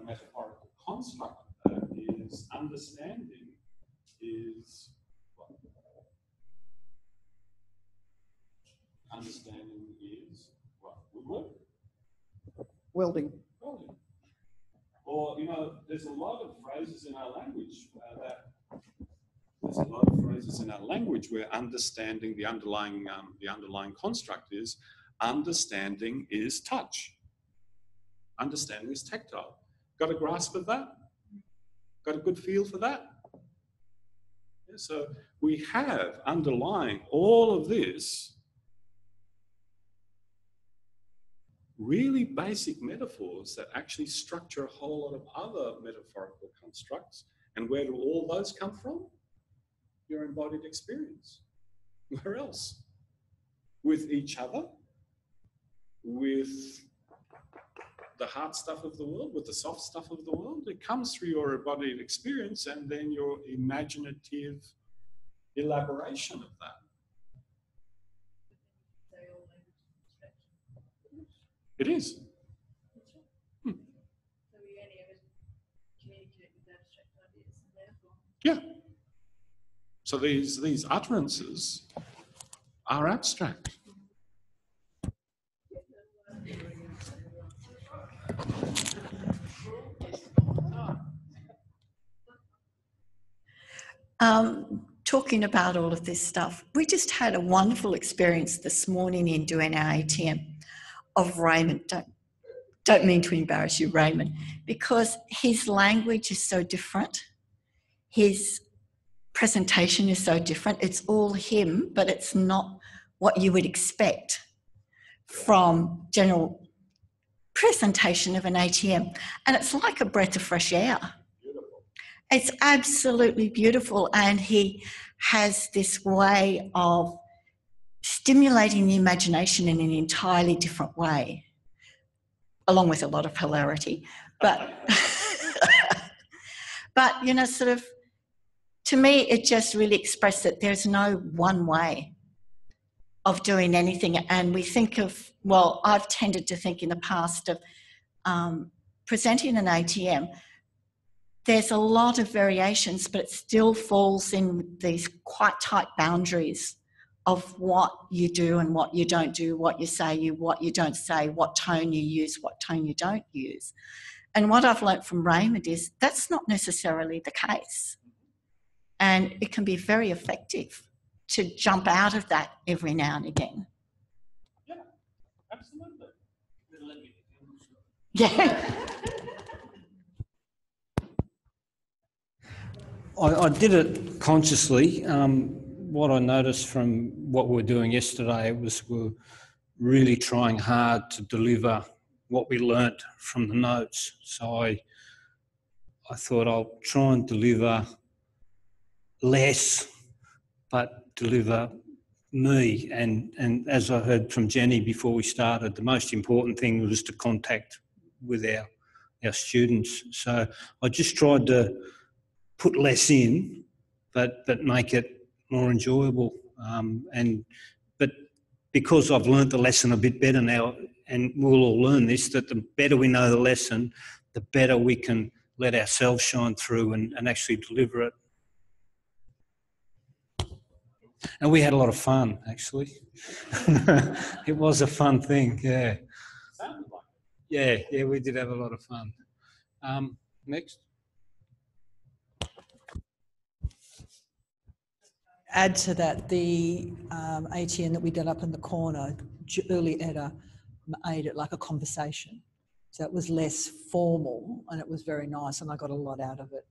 metaphorical construct of that is understanding is what? Understanding is what? Woodwork? Welding. Welding. Or, there's a lot of phrases in our language where understanding the underlying construct is understanding is touch. Understanding is tactile. Got a grasp of that? Got a good feel for that? Yeah, so we have underlying all of this really basic metaphors that actually structure a whole lot of other metaphorical constructs. And where do all those come from? Your embodied experience. Where else? With each other, with the hard stuff of the world, with the soft stuff of the world. It comes through your embodied experience and then your imaginative elaboration of that. It is. So we only ever communicate with abstract ideas and therefore. Yeah. So these utterances are abstract. Talking about all of this stuff, we just had a wonderful experience this morning in doing our ATM of Raymond. Don't mean to embarrass you, Raymond, because his language is so different his presentation is so different. It's all him, but it's not what you would expect from general presentation of an ATM. And it's like a breath of fresh air. Beautiful. It's absolutely beautiful. And he has this way of stimulating the imagination in an entirely different way, along with a lot of hilarity. But, but you know, sort of, to me, it just really expressed that there's no one way of doing anything. And we think of, well, I've tended to think in the past of presenting an ATM, there's a lot of variations, but it still falls in these quite tight boundaries of what you do and what you don't do, what you say, what you don't say, what tone you use, what tone you don't use. And what I've learnt from Raymond is that's not necessarily the case. And it can be very effective to jump out of that every now and again. Yeah, absolutely. Yeah. I did it consciously. What I noticed from what we were doing yesterday was we're really trying hard to deliver what we learnt from the notes. So I thought I'll try and deliver less, but deliver me. And as I heard from Jenny before we started, the most important thing was to contact with our students. So I just tried to put less in, but make it more enjoyable. But because I've learnt the lesson a bit better now, and we'll all learn this, that the better we know the lesson, the better we can let ourselves shine through and actually deliver it. And we had a lot of fun, actually. It was a fun thing, yeah. Yeah, we did have a lot of fun. Next. Add to that, the ATM that we did up in the corner, early Edda made it like a conversation. So it was less formal and it was very nice and I got a lot out of it.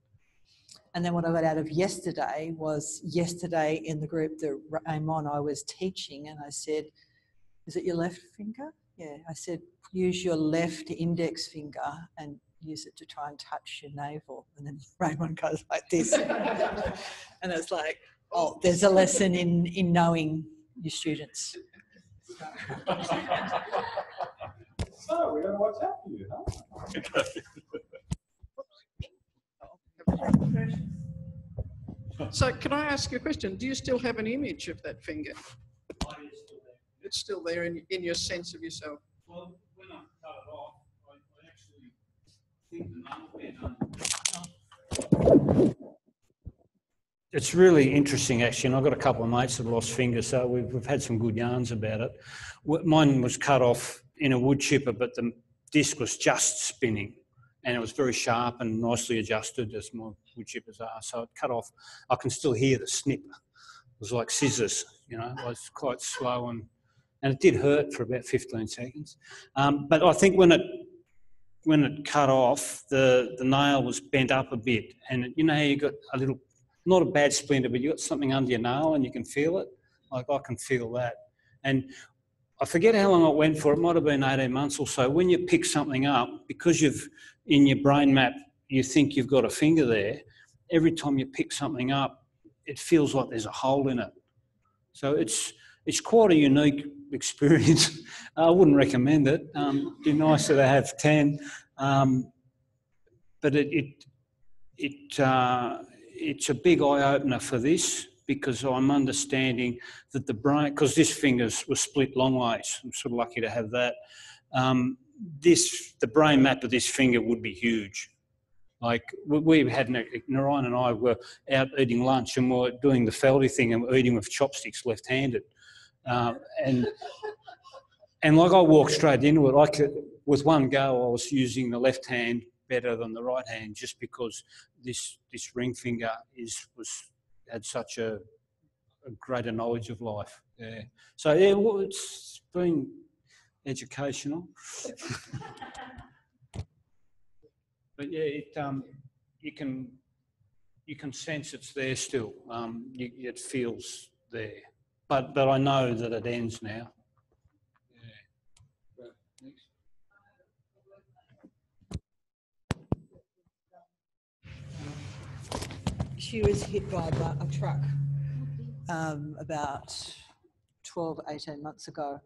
And then what I got out of yesterday was in the group that I'm on, I was teaching and I said, is it your left finger? Yeah, I said, use your left index finger and use it to try and touch your navel. And then Raymond goes like this. And it's like, oh, there's a lesson in knowing your students. So we're going to watch out for you, huh? So can I ask you a question? Do you still have an image of that finger? It's still there in your sense of yourself. Well, when I cut it off, I actually think the number. It's really interesting, actually, and I've got a couple of mates that lost fingers, so we've had some good yarns about it. Mine was cut off in a wood chipper, but the disc was just spinning, and it was very sharp and nicely adjusted, as my wood chippers are. So it cut off. I can still hear the snip. It was like scissors, you know. It was quite slow, and it did hurt for about 15 seconds. But I think when it cut off, the nail was bent up a bit, and you know how you got a little, not a bad splinter, but you got something under your nail and you can feel it. Like I can feel that. And I forget how long it went for. It might have been 18 months or so. When you pick something up, because in your brain map, you think you've got a finger there, every time you pick something up, it feels like there's a hole in it. So it's quite a unique experience. I wouldn't recommend it. It'd be nicer to have 10. But it's a big eye-opener for this, because I'm understanding that the brain, because this finger was split long ways, I'm sort of lucky to have that. The brain map of this finger would be huge. Like we had, Narayan and I were out eating lunch and we're doing the Feldy thing and we're eating with chopsticks left-handed. And like I walked straight into it, with one go I was using the left hand better than the right hand, just because this ring finger had such a greater knowledge of life. Yeah. So yeah, well, it's been educational. But yeah, you can you can sense it's there still. It feels there. But I know that it ends now. She was hit by a truck about 12, 18 months ago,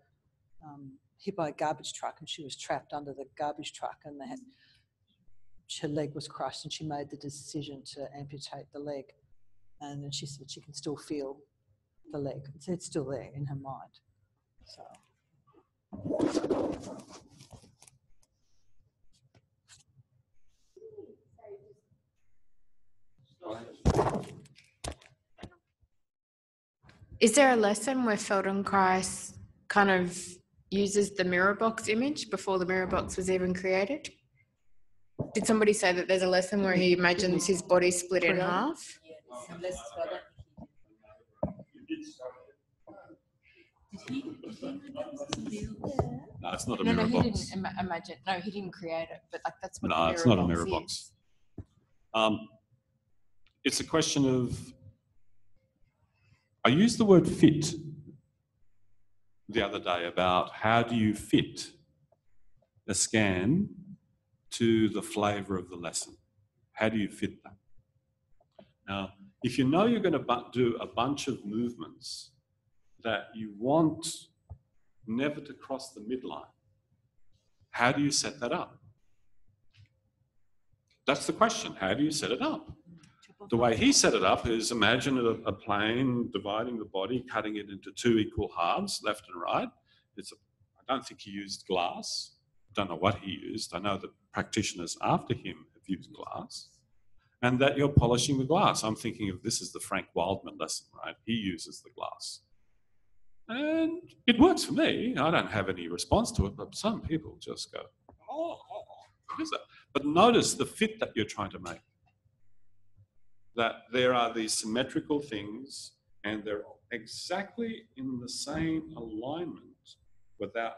hit by a garbage truck, and she was trapped under the garbage truck, and her leg was crushed, and she made the decision to amputate the leg. And then she said she can still feel the leg. It's still there in her mind. So. Is there a lesson where Feldenkrais kind of uses the mirror box image before the mirror box was even created? Did somebody say that there's a lesson where he imagines his body split in half? No, it's not a No, mirror he box. didn't imagine. No, he didn't create it, but like that's what No, a mirror it's not a box mirror is. box. It's a question of, I used the word fit the other day about how do you fit a scan to the flavour of the lesson? How do you fit that? Now, if you know you're going to do a bunch of movements that you want never to cross the midline, how do you set that up? That's the question. How do you set it up? The way he set it up is imagine a plane dividing the body, cutting it into two equal halves, left and right. I don't think he used glass. I don't know what he used. I know that practitioners after him have used glass. And that you're polishing the glass. I'm thinking of this is the Frank Wildman lesson, right? He uses the glass. And it works for me. I don't have any response to it, but some people just go, oh, what is that? But notice the fit that you're trying to make. That there are these symmetrical things and they're exactly in the same alignment without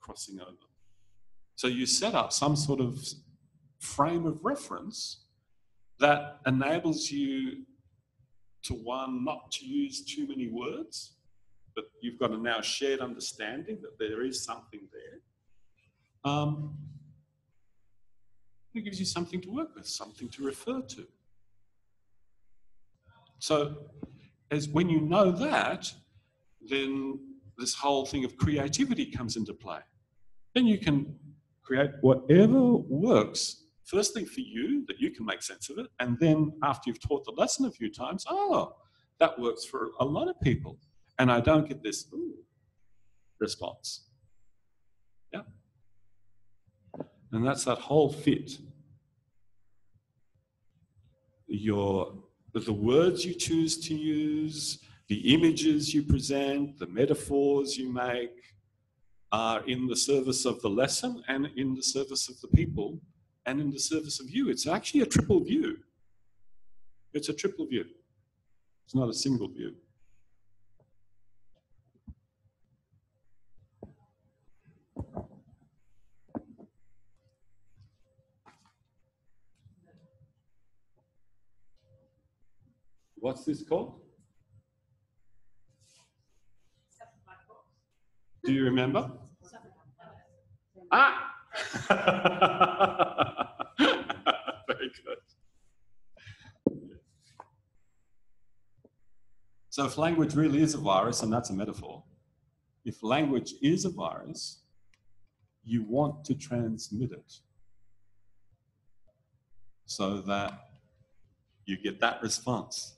crossing over. So you set up some sort of frame of reference that enables you to, one, not to use too many words, but you've got a now shared understanding that there is something there. It gives you something to work with, something to refer to. So as when you know that, then this whole thing of creativity comes into play. Then you can create whatever works, firstly for you, that you can make sense of it, and then after you've taught the lesson a few times, oh, that works for a lot of people. And I don't get this response. Yeah. And that's that whole fit. The words you choose to use, the images you present, the metaphors you make are in the service of the lesson and in the service of the people and in the service of you. It's actually a triple view. It's a triple view. It's not a single view. What's this called? Do you remember? Ah! Very good. So if language really is a virus, and that's a metaphor, if language is a virus, you want to transmit it so that you get that response.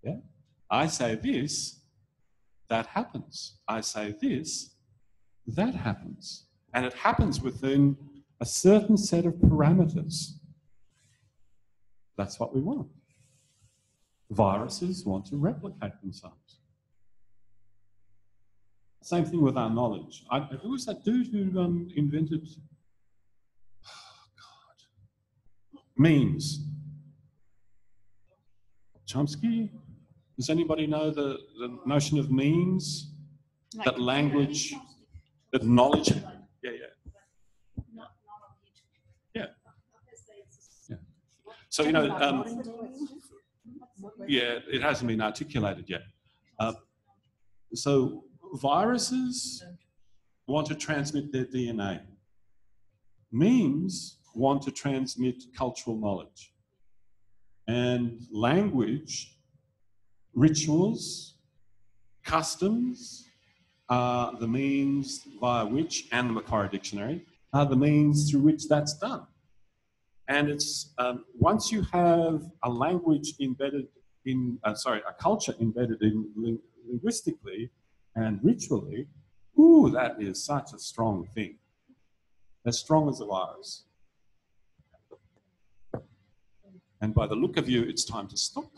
Yeah? I say this, that happens. I say this, that happens. And it happens within a certain set of parameters. That's what we want. Viruses want to replicate themselves. Same thing with our knowledge. Who was that dude who invented memes? Chomsky? Does anybody know the notion of memes? Like that language, that knowledge. Yeah. So, you know, yeah, it hasn't been articulated yet. So viruses want to transmit their DNA. Memes want to transmit cultural knowledge. And language, rituals, customs are the means via which, and the Macquarie Dictionary, are the means through which that's done. And it's, once you have a language embedded in, a culture embedded in linguistically and ritually, ooh, that is such a strong thing. As strong as a virus. And by the look of you, it's time to stop.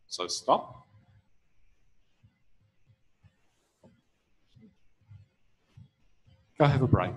So stop. Go have a break.